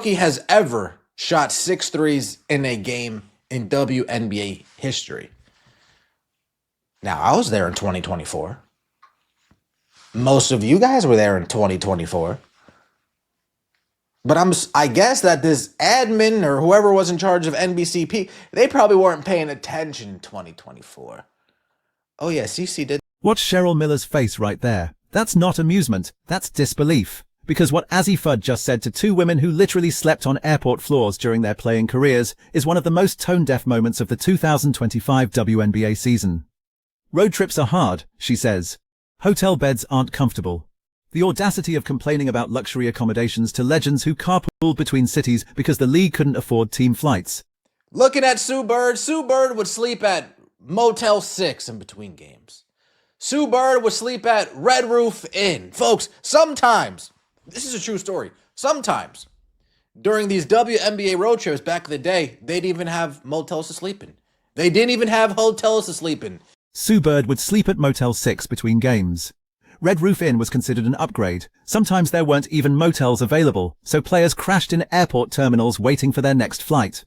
rookie has ever shot 6 threes in a game in WNBA history. Now, I was there in 2024. Most of you guys were there in 2024. But I guess that this admin or whoever was in charge of NBCP, they probably weren't paying attention in 2024. Oh yeah, CC did. Watch Cheryl Miller's face right there. That's not amusement, that's disbelief. Because what Azzi Fudd just said to 2 women who literally slept on airport floors during their playing careers is one of the most tone-deaf moments of the 2025 WNBA season. Road trips are hard, she says. Hotel beds aren't comfortable. The audacity of complaining about luxury accommodations to legends who carpooled between cities because the league couldn't afford team flights. Looking at Sue Bird would sleep at Motel 6 in between games. Sue Bird would sleep at Red Roof Inn. Folks, sometimes, this is a true story, sometimes during these WNBA road trips back in the day, they'd even have motels to sleep in. They didn't even have hotels to sleep in. Sue Bird would sleep at Motel 6 between games. Red Roof Inn was considered an upgrade. Sometimes there weren't even motels available, so players crashed in airport terminals waiting for their next flight.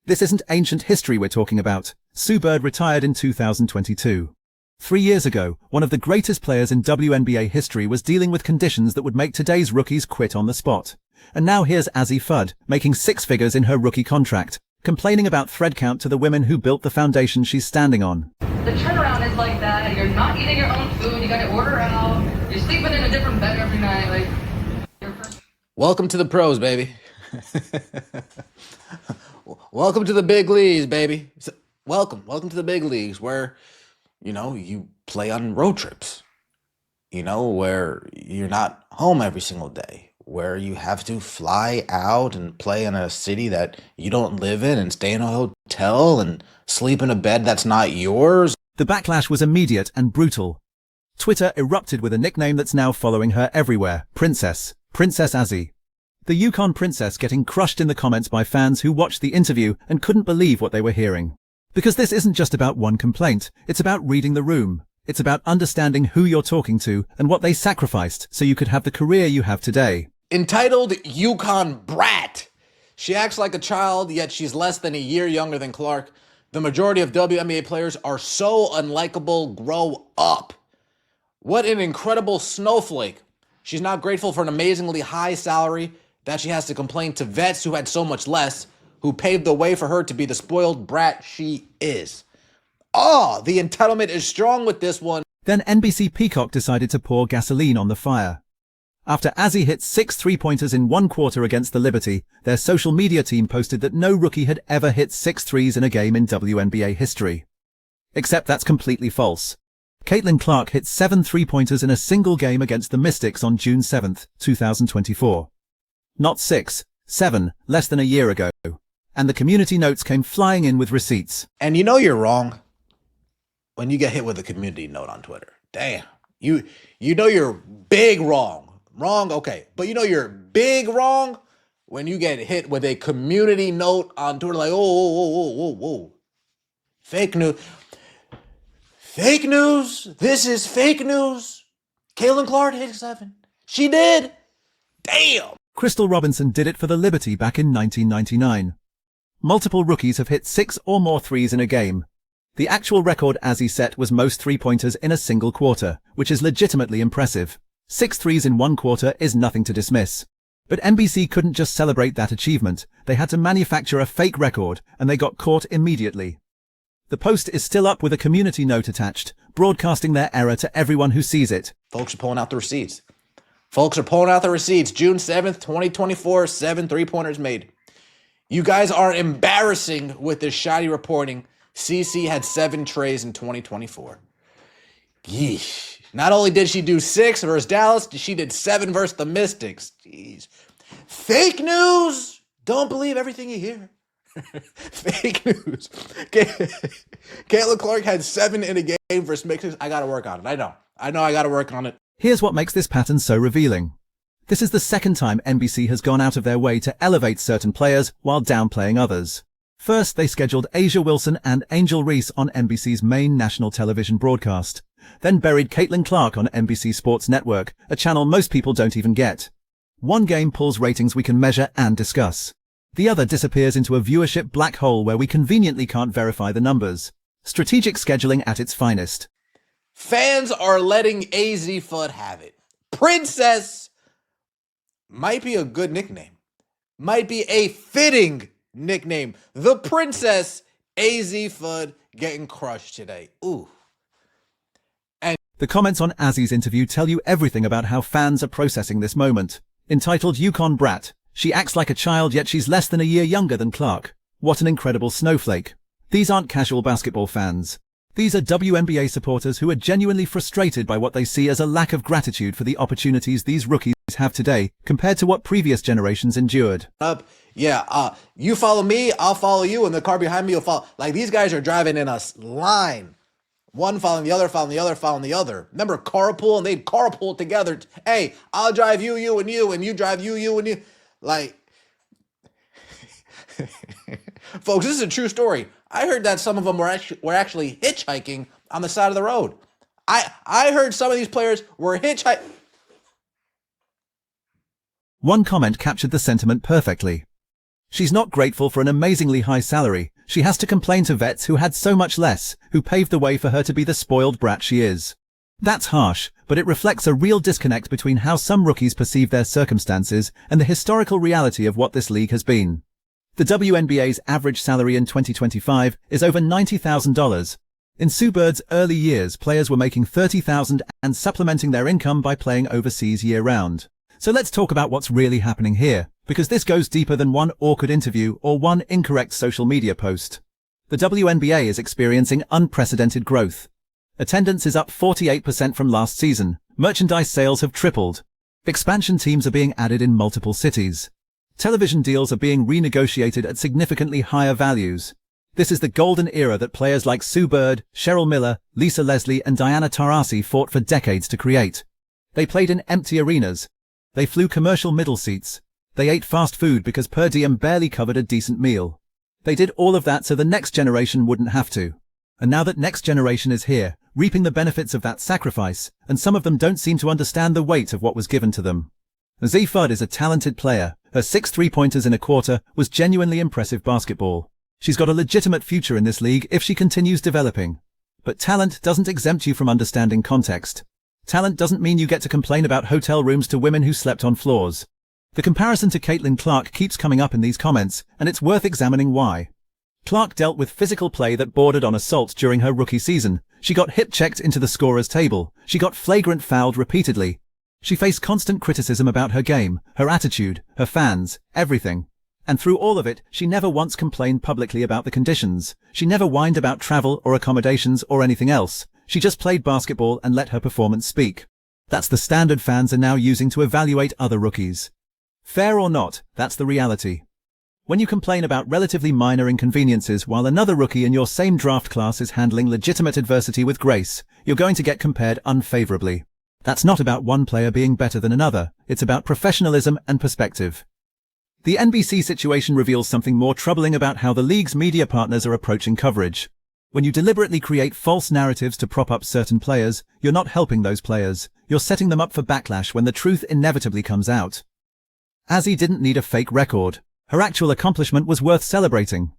This isn't ancient history we're talking about. Sue Bird retired in 2022. 3 years ago, one of the greatest players in WNBA history was dealing with conditions that would make today's rookies quit on the spot. And now here's Azzi Fudd, making 6 figures in her rookie contract, complaining about thread count to the women who built the foundation she's standing on. The turnaround is like that. You're not eating your own food. You gotta order out. You're sleeping in a different bed every night. Welcome to the pros, baby. Welcome to the big leagues, baby. Welcome to the big leagues where, you play on road trips. Where you're not home every single day. Where you have to fly out and play in a city that you don't live in and stay in a hotel and sleep in a bed that's not yours. The backlash was immediate and brutal. Twitter erupted with a nickname that's now following her everywhere, Princess Azzi. The Yukon princess getting crushed in the comments by fans who watched the interview and couldn't believe what they were hearing. Because this isn't just about one complaint, it's about reading the room. It's about understanding who you're talking to and what they sacrificed so you could have the career you have today. Entitled Yukon Brat. She acts like a child, yet she's less than a year younger than Clark. The majority of WNBA players are so unlikable. Grow up. What an incredible snowflake. She's not grateful for an amazingly high salary that she has to complain to vets who had so much less, who paved the way for her to be the spoiled brat she is. The entitlement is strong with this one. Then NBC Peacock decided to pour gasoline on the fire. After Azzi hit 6 3-pointers in 1 quarter against the Liberty, their social media team posted that no rookie had ever hit 6 threes in a game in WNBA history. Except that's completely false. Caitlin Clark hit 7 3-pointers in a single game against the Mystics on June 7, 2024. Not 6, 7, less than a year ago. And the community notes came flying in with receipts. And you're wrong when you get hit with a community note on Twitter. Damn. You know you're big wrong. Wrong, okay. But you're big wrong when you get hit with a community note on Twitter like, whoa. Fake news. Fake news. This is fake news. Caitlin Clark hit 7. She did. Damn. Crystal Robinson did it for the Liberty back in 1999. Multiple rookies have hit 6 or more threes in a game. The actual record Azzi set was most 3-pointers in a single quarter, which is legitimately impressive. 6 threes in 1 quarter is nothing to dismiss. But NBC couldn't just celebrate that achievement. They had to manufacture a fake record, and they got caught immediately. The post is still up with a community note attached, broadcasting their error to everyone who sees it. Folks are pulling out the receipts. June 7th, 2024, 7 3-pointers made. You guys are embarrassing with this shoddy reporting. CC had 7 trays in 2024. Yeesh. Not only did she do 6 versus Dallas, she did 7 versus the Mystics. Jeez. Fake news. Don't believe everything you hear. Fake news. Caitlin Clark had 7 in a game versus Mystics. I got to work on it. I know I got to work on it. Here's what makes this pattern so revealing. This is the second time NBC has gone out of their way to elevate certain players while downplaying others. First, they scheduled Asia Wilson and Angel Reese on NBC's main national television broadcast. Then buried Caitlin Clark on NBC Sports Network, a channel most people don't even get. One game pulls ratings we can measure and discuss. The other disappears into a viewership black hole where we conveniently can't verify the numbers. Strategic scheduling at its finest. Fans are letting Azzi Fudd have it. Princess might be a good nickname. Might be a fitting nickname. The Princess Azzi Fudd getting crushed today. Ooh. The comments on Azzi's interview tell you everything about how fans are processing this moment. Entitled Yukon Brat, she acts like a child yet she's less than a year younger than Clark. What an incredible snowflake. These aren't casual basketball fans. These are WNBA supporters who are genuinely frustrated by what they see as a lack of gratitude for the opportunities these rookies have today compared to what previous generations endured. You follow me, I'll follow you, and the car behind me will follow. Like, these guys are driving in a line. One following the other, following the other, following the other. Remember carpool? And they'd carpool together. Hey, I'll drive you, you, and you drive you, you, and you. Like, folks, this is a true story. I heard that some of them were actually hitchhiking on the side of the road. I heard some of these players were hitchhiking. One comment captured the sentiment perfectly. She's not grateful for an amazingly high salary. She has to complain to vets who had so much less, who paved the way for her to be the spoiled brat she is. That's harsh, but it reflects a real disconnect between how some rookies perceive their circumstances and the historical reality of what this league has been. The WNBA's average salary in 2025 is over $90,000. In Sue Bird's early years, players were making $30,000 and supplementing their income by playing overseas year-round. So let's talk about what's really happening here, because this goes deeper than one awkward interview or one incorrect social media post. The WNBA is experiencing unprecedented growth. Attendance is up 48% from last season. Merchandise sales have tripled. Expansion teams are being added in multiple cities. Television deals are being renegotiated at significantly higher values. This is the golden era that players like Sue Bird, Cheryl Miller, Lisa Leslie, and Diana Taurasi fought for decades to create. They played in empty arenas. They flew commercial middle seats. They ate fast food because per diem barely covered a decent meal. They did all of that so the next generation wouldn't have to. And now that next generation is here, reaping the benefits of that sacrifice, and some of them don't seem to understand the weight of what was given to them. Azzi Fudd is a talented player. Her 6 3-pointers in a quarter was genuinely impressive basketball. She's got a legitimate future in this league if she continues developing. But talent doesn't exempt you from understanding context. Talent doesn't mean you get to complain about hotel rooms to women who slept on floors. The comparison to Caitlin Clark keeps coming up in these comments, and it's worth examining why. Clark dealt with physical play that bordered on assault during her rookie season. She got hip-checked into the scorer's table. She got flagrant fouled repeatedly. She faced constant criticism about her game, her attitude, her fans, everything. And through all of it, she never once complained publicly about the conditions. She never whined about travel or accommodations or anything else. She just played basketball and let her performance speak. That's the standard fans are now using to evaluate other rookies. Fair or not, that's the reality. When you complain about relatively minor inconveniences while another rookie in your same draft class is handling legitimate adversity with grace, you're going to get compared unfavorably. That's not about one player being better than another. It's about professionalism and perspective. The NBC situation reveals something more troubling about how the league's media partners are approaching coverage. When you deliberately create false narratives to prop up certain players, you're not helping those players. You're setting them up for backlash when the truth inevitably comes out. Azzi didn't need a fake record. Her actual accomplishment was worth celebrating.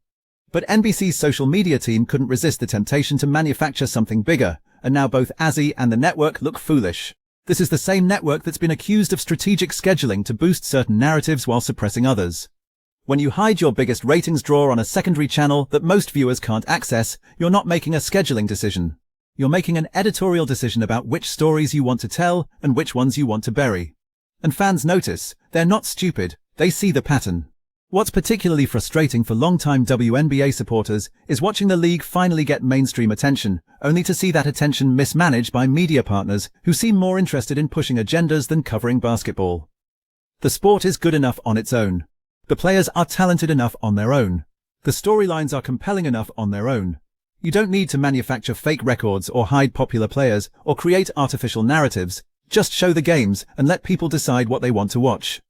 But NBC's social media team couldn't resist the temptation to manufacture something bigger, and now both Azzi and the network look foolish. This is the same network that's been accused of strategic scheduling to boost certain narratives while suppressing others. When you hide your biggest ratings draw on a secondary channel that most viewers can't access, you're not making a scheduling decision. You're making an editorial decision about which stories you want to tell and which ones you want to bury. And fans notice. They're not stupid. They see the pattern. What's particularly frustrating for longtime WNBA supporters is watching the league finally get mainstream attention, only to see that attention mismanaged by media partners who seem more interested in pushing agendas than covering basketball. The sport is good enough on its own. The players are talented enough on their own. The storylines are compelling enough on their own. You don't need to manufacture fake records or hide popular players or create artificial narratives. Just show the games and let people decide what they want to watch.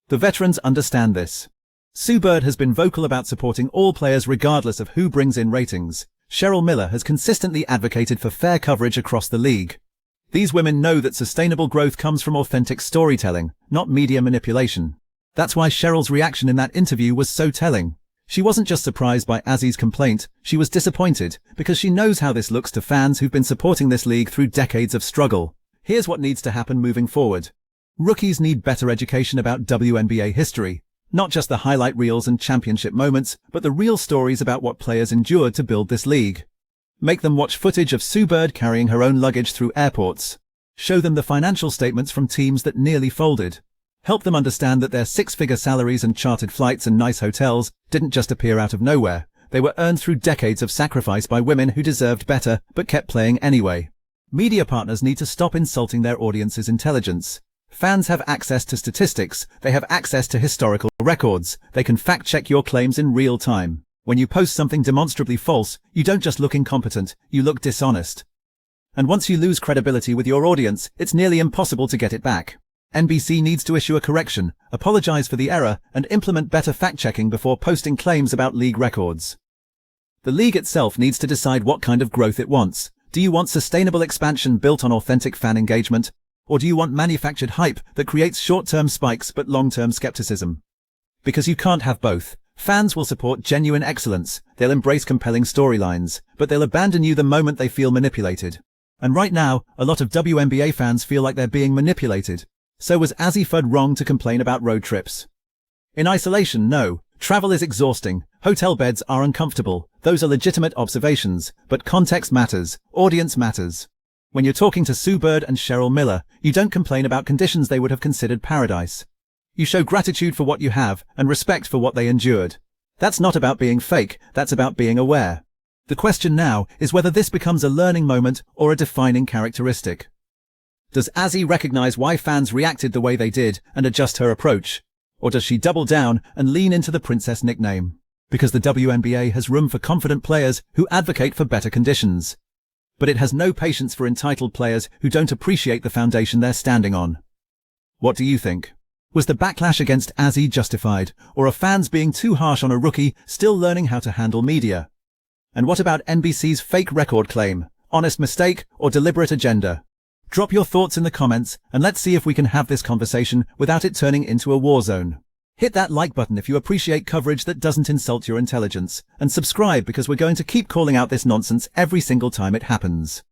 The veterans understand this. Sue Bird has been vocal about supporting all players regardless of who brings in ratings. Cheryl Miller has consistently advocated for fair coverage across the league. These women know that sustainable growth comes from authentic storytelling, not media manipulation. That's why Cheryl's reaction in that interview was so telling. She wasn't just surprised by Azzi's complaint, she was disappointed, because she knows how this looks to fans who've been supporting this league through decades of struggle. Here's what needs to happen moving forward. Rookies need better education about WNBA history. Not just the highlight reels and championship moments, but the real stories about what players endured to build this league. Make them watch footage of Sue Bird carrying her own luggage through airports. Show them the financial statements from teams that nearly folded. Help them understand that their six-figure salaries and chartered flights and nice hotels didn't just appear out of nowhere. They were earned through decades of sacrifice by women who deserved better but kept playing anyway. Media partners need to stop insulting their audience's intelligence. Fans have access to statistics, they have access to historical records, they can fact-check your claims in real time. When you post something demonstrably false, you don't just look incompetent, you look dishonest. And once you lose credibility with your audience, it's nearly impossible to get it back. NBC needs to issue a correction, apologize for the error, and implement better fact-checking before posting claims about league records. The league itself needs to decide what kind of growth it wants. Do you want sustainable expansion built on authentic fan engagement? Or do you want manufactured hype that creates short-term spikes but long-term skepticism? Because you can't have both. Fans will support genuine excellence, they'll embrace compelling storylines, but they'll abandon you the moment they feel manipulated. And right now, a lot of WNBA fans feel like they're being manipulated. So was Azzi Fudd wrong to complain about road trips? In isolation, no. Travel is exhausting. Hotel beds are uncomfortable. Those are legitimate observations. But context matters. Audience matters. When you're talking to Sue Bird and Cheryl Miller, you don't complain about conditions they would have considered paradise. You show gratitude for what you have and respect for what they endured. That's not about being fake, that's about being aware. The question now is whether this becomes a learning moment or a defining characteristic. Does Azzi recognize why fans reacted the way they did and adjust her approach? Or does she double down and lean into the princess nickname? Because the WNBA has room for confident players who advocate for better conditions. But it has no patience for entitled players who don't appreciate the foundation they're standing on. What do you think? Was the backlash against Azzi justified, or are fans being too harsh on a rookie still learning how to handle media? And what about NBC's fake record claim? Honest mistake or deliberate agenda? Drop your thoughts in the comments and let's see if we can have this conversation without it turning into a war zone. Hit that like button if you appreciate coverage that doesn't insult your intelligence, and subscribe because we're going to keep calling out this nonsense every single time it happens.